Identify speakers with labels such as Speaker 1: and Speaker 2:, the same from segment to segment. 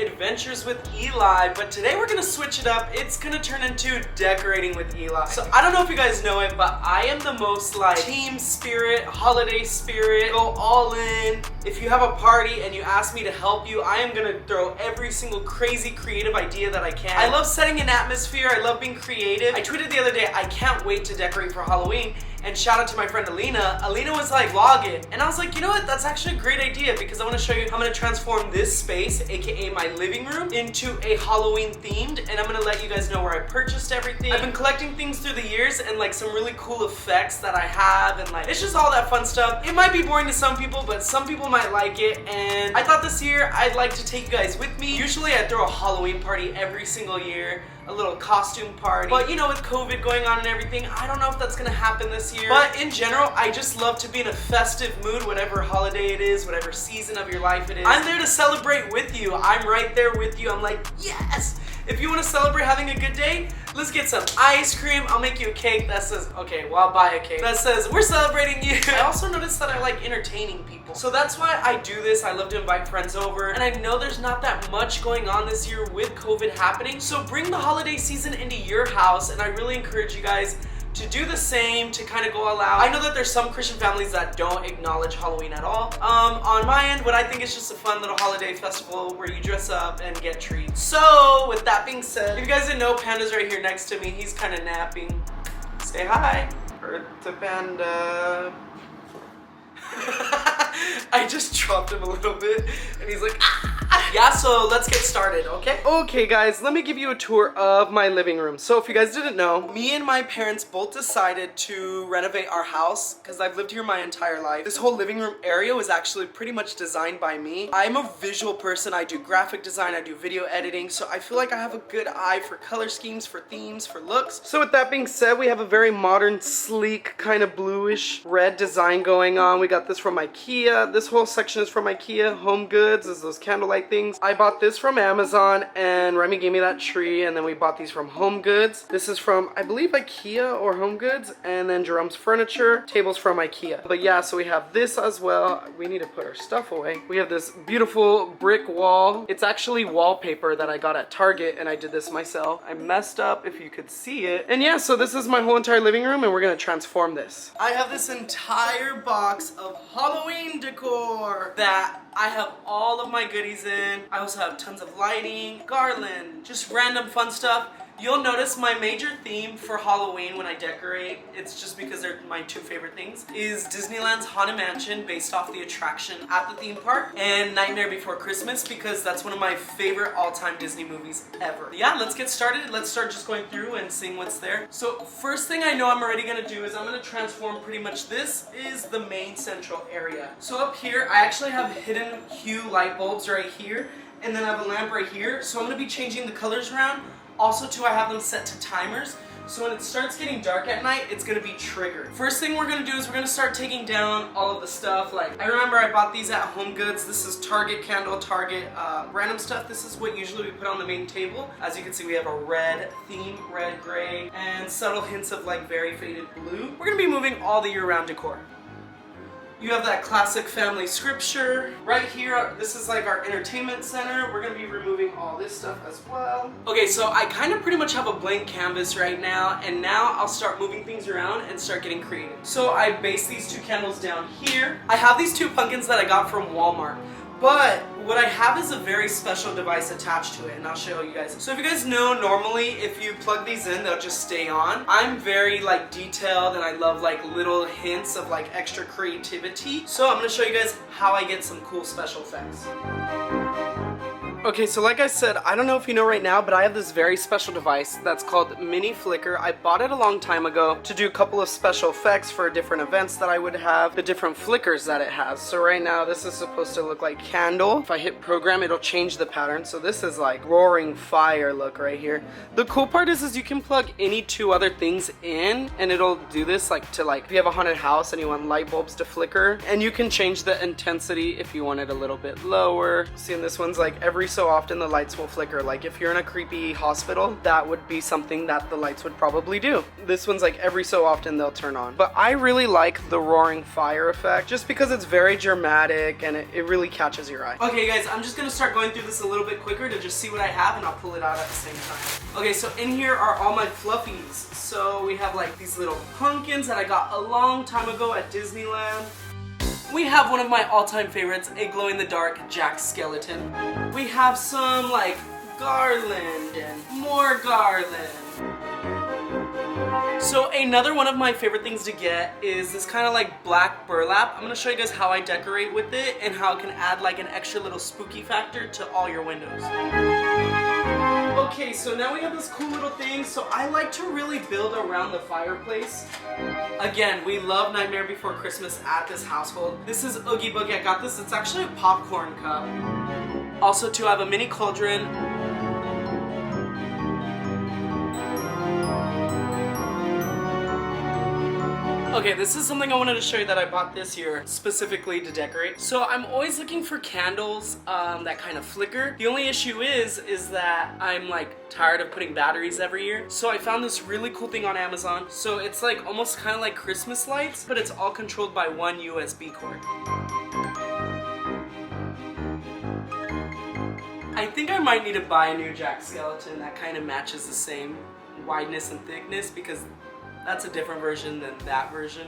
Speaker 1: Adventures with Eli, but today we're gonna switch it up. It's gonna turn into decorating with Eli. So I don't know if you guys know it, but I am the most like team spirit, holiday spirit, go all in. If you have a party and you ask me to help you, I am gonna throw every single crazy creative idea that I can. I love setting an atmosphere, I love being creative. I tweeted the other day, I can't wait to decorate for Halloween. And shout out to my friend Alina. Alina was like, vlog it. And I was like, you know what? That's actually a great idea because I want to show you how I'm going to transform this space, aka my living room, into a Halloween themed. And I'm going to let you guys know where I purchased everything. I've been collecting things through the years and like some really cool effects that I have. And like, it's just all that fun stuff. It might be boring to some people, but some people might like it. And I thought this year I'd like to take you guys with me. Usually I throw a Halloween party every single year. A little costume party. But you know, with COVID going on and everything, I don't know if that's gonna happen this year. But in general, I just love to be in a festive mood, whatever holiday it is, whatever season of your life it is. I'm there to celebrate with you. I'm right there with you. I'm like, yes! If you want to celebrate having a good day, let's get some ice cream. I'll make you a cake that says, okay, well, I'll buy a cake that says, we're celebrating you. I also noticed that I like entertaining people. So that's why I do this. I love to invite friends over. And I know there's not that much going on this year with COVID happening. So bring the holiday season into your house. And I really encourage you guys to do the same, to kind of go all out. I know that there's some Christian families that don't acknowledge Halloween at all. On my end, what I think is just a fun little holiday festival where you dress up and get treats. So, with that being said, if you guys didn't know, Panda's right here next to me. He's kind of napping. Say hi. Earth to Panda. I just dropped him a little bit and he's like, ah! Yeah, so let's get started, okay? Okay guys, let me give you a tour of my living room. So if you guys didn't know, me and my parents both decided to renovate our house because I've lived here my entire life. This whole living room area was actually pretty much designed by me. I'm a visual person. I do graphic design, I do video editing, so I feel like I have a good eye for color schemes, for themes, for looks. So with that being said, we have a very modern, sleek, kind of bluish red design going on. We got this from IKEA. This whole section is from IKEA. Home Goods is those candlelight things. I bought this from Amazon and Remy gave me that tree, and then we bought these from Home Goods. This is from, I believe, IKEA or Home Goods, and then Jerome's Furniture. Tables from IKEA. But yeah, so we have this as well. We need to put our stuff away. We have this beautiful brick wall. It's actually wallpaper that I got at Target, and I did this myself. I messed up if you could see it. And yeah, so this is my whole entire living room, and we're gonna transform this. I have this entire box of Halloween decor that I have all of my goodies in. I also have tons of lighting, garland, just random fun stuff. You'll notice my major theme for Halloween when I decorate, it's just because they're my two favorite things, is Disneyland's Haunted Mansion based off the attraction at the theme park, and Nightmare Before Christmas because that's one of my favorite all-time Disney movies ever. Yeah, let's get started. Let's start just going through and seeing what's there. So first thing I know I'm already gonna do is I'm gonna transform pretty much, this is the main central area. So up here, I actually have hidden hue light bulbs right here, and then I have a lamp right here. So I'm gonna be changing the colors around. Also too, I have them set to timers, so when it starts getting dark at night, it's gonna be triggered. First thing we're gonna do is we're gonna start taking down all of the stuff. Like, I remember I bought these at Home Goods. This is Target candle, Target random stuff. This is what usually we put on the main table. As you can see, we have a red theme, red, gray, and subtle hints of like very faded blue. We're gonna be moving all the year-round decor. You have that classic family scripture. Right here, this is like our entertainment center. We're gonna be removing all this stuff as well. Okay, so I kind of pretty much have a blank canvas right now, and now I'll start moving things around and start getting creative. So I base these two candles down here. I have these two pumpkins that I got from Walmart. But what I have is a very special device attached to it, and I'll show you guys. So if you guys know, normally if you plug these in, they'll just stay on. I'm very like detailed, and I love like little hints of like extra creativity. So I'm gonna show you guys how I get some cool special effects. Okay, so like I said, I don't know if you know right now, but I have this very special device that's called Mini Flicker. I bought it a long time ago to do a couple of special effects for different events that I would have, the different flickers that it has. So right now, this is supposed to look like candle. If I hit program, it'll change the pattern. So this is like roaring fire look right here. The cool part is you can plug any two other things in, and it'll do this like to like, if you have a haunted house and you want light bulbs to flicker, and you can change the intensity if you want it a little bit lower. See, and this one's like every so often the lights will flicker. Like if you're in a creepy hospital, that would be something that the lights would probably do. This one's like every so often they'll turn on. But I really like the roaring fire effect just because it's very dramatic and it really catches your eye. Okay guys, I'm just gonna start going through this a little bit quicker to just see what I have, and I'll pull it out at the same time. Okay, so in here are all my fluffies. So we have like these little pumpkins that I got a long time ago at Disneyland. We have one of my all-time favorites, a glow-in-the-dark Jack Skeleton. We have some like garland and more garland. So another one of my favorite things to get is this kind of like black burlap. I'm gonna show you guys how I decorate with it and how it can add like an extra little spooky factor to all your windows. Okay, so now we have this cool little thing. So I like to really build around the fireplace. Again, we love Nightmare Before Christmas at this household. This is Oogie Boogie. I got this. It's actually a popcorn cup. Also, too, I have a mini cauldron. Okay, this is something I wanted to show you that I bought this year specifically to decorate. So I'm always looking for candles that kind of flicker. The only issue is that I'm like tired of putting batteries every year. So I found this really cool thing on Amazon. So it's like almost kind of like Christmas lights, but it's all controlled by one USB cord. I think I might need to buy a new Jack Skeleton that kind of matches the same wideness and thickness, because that's a different version than that version.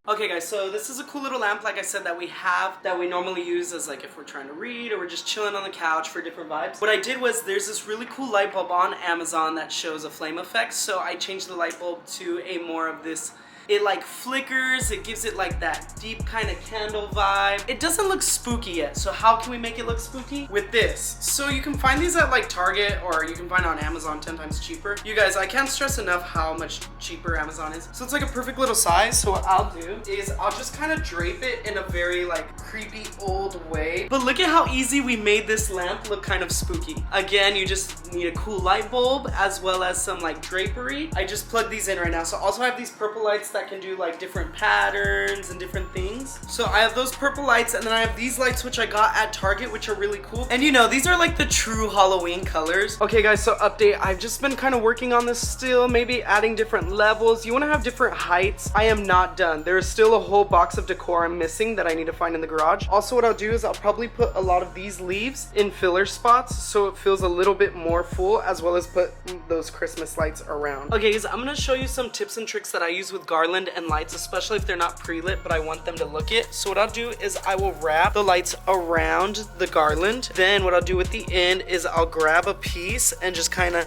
Speaker 1: Okay guys, so this is a cool little lamp, like I said, that we have, that we normally use as like if we're trying to read or we're just chilling on the couch for different vibes. What I did was, there's this really cool light bulb on Amazon that shows a flame effect, so I changed the light bulb to a more of this, it like flickers, it gives it like that deep kind of candle vibe. It doesn't look spooky yet, so how can we make it look spooky? With this. So you can find these at like Target, or you can find on Amazon 10 times cheaper. You guys, I can't stress enough how much cheaper Amazon is. So it's like a perfect little size. So what I'll do is I'll just kind of drape it in a very like creepy old way. But look at how easy we made this lamp look kind of spooky. Again, you just need a cool light bulb as well as some like drapery. I just plugged these in right now. So also I have these purple lights that can do like different patterns and different things. So I have those purple lights, and then I have these lights which I got at Target, which are really cool. And you know, these are like the true Halloween colors. Okay guys, so update, I've just been kind of working on this still, maybe adding different levels. You want to have different heights. I am not done. There's still a whole box of decor I'm missing that I need to find in the garage. Also, what I'll do is I'll probably put a lot of these leaves in filler spots so it feels a little bit more full, as well as put those Christmas lights around. Okay guys, I'm gonna show you some tips and tricks that I use with garland and lights, especially if they're not pre-lit but I want them to look it. So what I'll do is I will wrap the lights around the garland. Then what I'll do at the end is I'll grab a piece and just kind of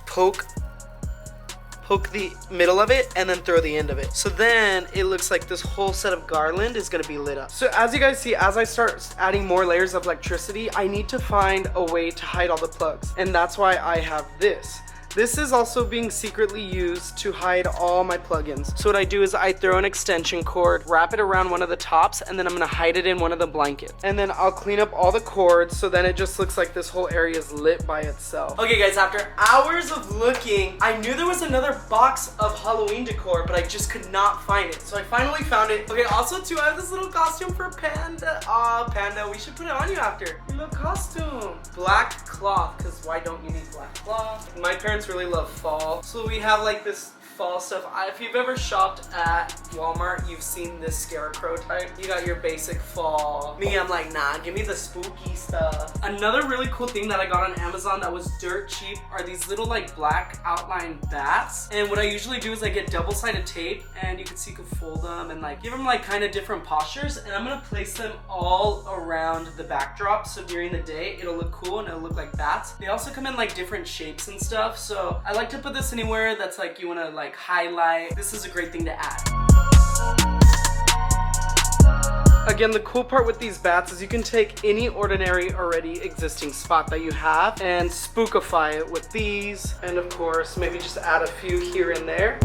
Speaker 1: poke the middle of it and then throw the end of it. So then it looks like this whole set of garland is gonna be lit up. So as you guys see, as I start adding more layers of electricity, I need to find a way to hide all the plugs. And that's why I have this. This is also being secretly used to hide all my plugins. So what I do is I throw an extension cord, wrap it around one of the tops, and then I'm gonna hide it in one of the blankets. And then I'll clean up all the cords, so then it just looks like this whole area is lit by itself. Okay guys, after hours of looking, I knew there was another box of Halloween decor, but I just could not find it. So I finally found it. Okay, also too, I have this little costume for Panda. Aw, Panda, we should put it on you after. Your little costume. Black cloth, because why don't you need black cloth? My parents really love fall, so we have like this fall stuff. If you've ever shopped at Walmart, you've seen this scarecrow type. You got your basic fall. Me, I'm like, nah, give me the spooky stuff. Another really cool thing that I got on Amazon that was dirt cheap are these little like black outline bats. And what I usually do is I get double-sided tape, and you can see you can fold them and like give them like kind of different postures, and I'm gonna place them all around the backdrop, so during the day it'll look cool and it'll look like bats. They also come in like different shapes and stuff, so I like to put this anywhere that's like you want to like highlight. This is a great thing to add. Again, the cool part with these bats is you can take any ordinary already existing spot that you have and spookify it with these, and of course maybe just add a few here and there.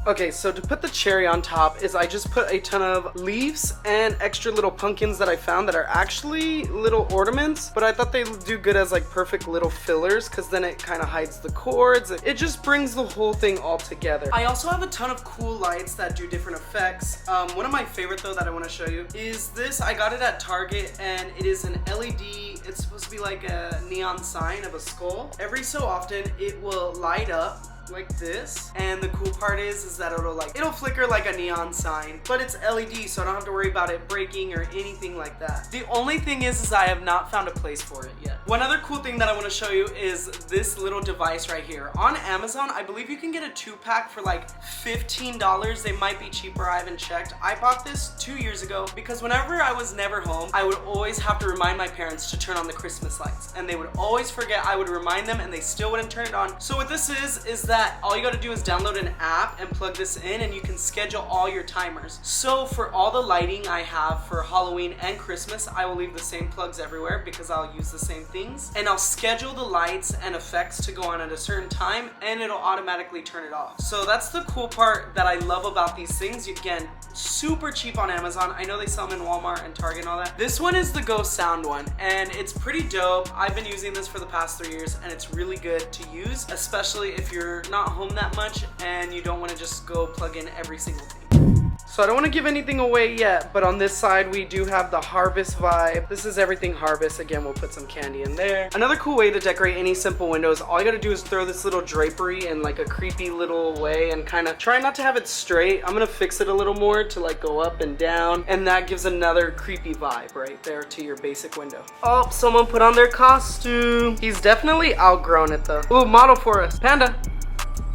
Speaker 1: Okay, so to put the cherry on top is I just put a ton of leaves and extra little pumpkins that I found that are actually little ornaments, but I thought they would do good as like perfect little fillers because then it kind of hides the cords. It just brings the whole thing all together. I also have a ton of cool lights that do different effects. One of my favorite though that I want to show you is this. I got it at Target and it is an LED. It's supposed to be like a neon sign of a skull. Every so often it will light up like this, and the cool part is that it'll flicker like a neon sign, but it's LED, so I don't have to worry about it breaking or anything like that. The only thing is I have not found a place for it yet. One other cool thing that I want to show you is this little device right here. On Amazon, I believe you can get a 2-pack for like $15. They might be cheaper, I haven't checked. I bought this 2 years ago because whenever I was never home, I would always have to remind my parents to turn on the Christmas lights, and they would always forget. I would remind them and they still wouldn't turn it on. So what this is that all you gotta do is download an app and plug this in, and you can schedule all your timers. So for all the lighting I have for Halloween and Christmas, I will leave the same plugs everywhere because I'll use the same things, and I'll schedule the lights and effects to go on at a certain time, and it'll automatically turn it off. So that's the cool part that I love about these things. Again, super cheap on Amazon. I know they sell them in Walmart and Target and all that. This one is the Go Sound one, and it's pretty dope. I've been using this for the past 3 years, and it's really good to use, especially if you're not home that much and you don't want to just go plug in every single thing. So I don't want to give anything away yet, but on this side we do have the harvest vibe. This is everything harvest. Again, we'll put some candy in there. Another cool way to decorate any simple windows, all you gotta do is throw this little drapery in like a creepy little way and kind of try not to have it straight. I'm gonna fix it a little more to like go up and down, and that gives another creepy vibe right there to your basic window. Oh, someone put on their costume. He's definitely outgrown it though. Ooh, model for us. Panda.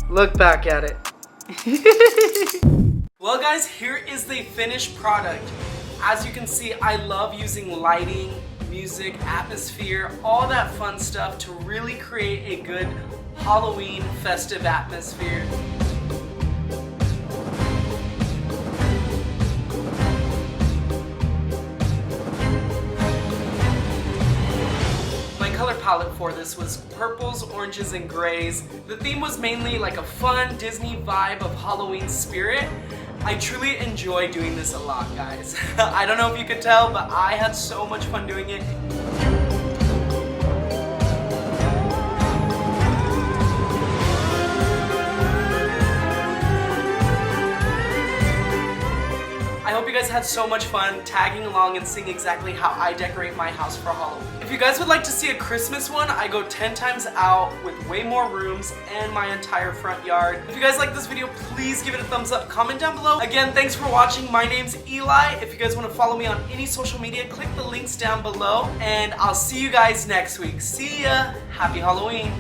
Speaker 1: Look back at it. Well guys, here is the finished product. As you can see, I love using lighting, music, atmosphere, all that fun stuff to really create a good Halloween festive atmosphere. Color palette for this was purples, oranges, and grays. The theme was mainly like a fun Disney vibe of Halloween spirit. I truly enjoy doing this a lot, guys. I don't know if you could tell, but I had so much fun doing it. I hope you guys had so much fun tagging along and seeing exactly how I decorate my house for Halloween. If you guys would like to see a Christmas one, I go 10 times out with way more rooms and my entire front yard. If you guys like this video, please give it a thumbs up, comment down below. Again, thanks for watching. My name's Eli. If you guys want to follow me on any social media, click the links down below, and I'll see you guys next week. See ya! Happy Halloween!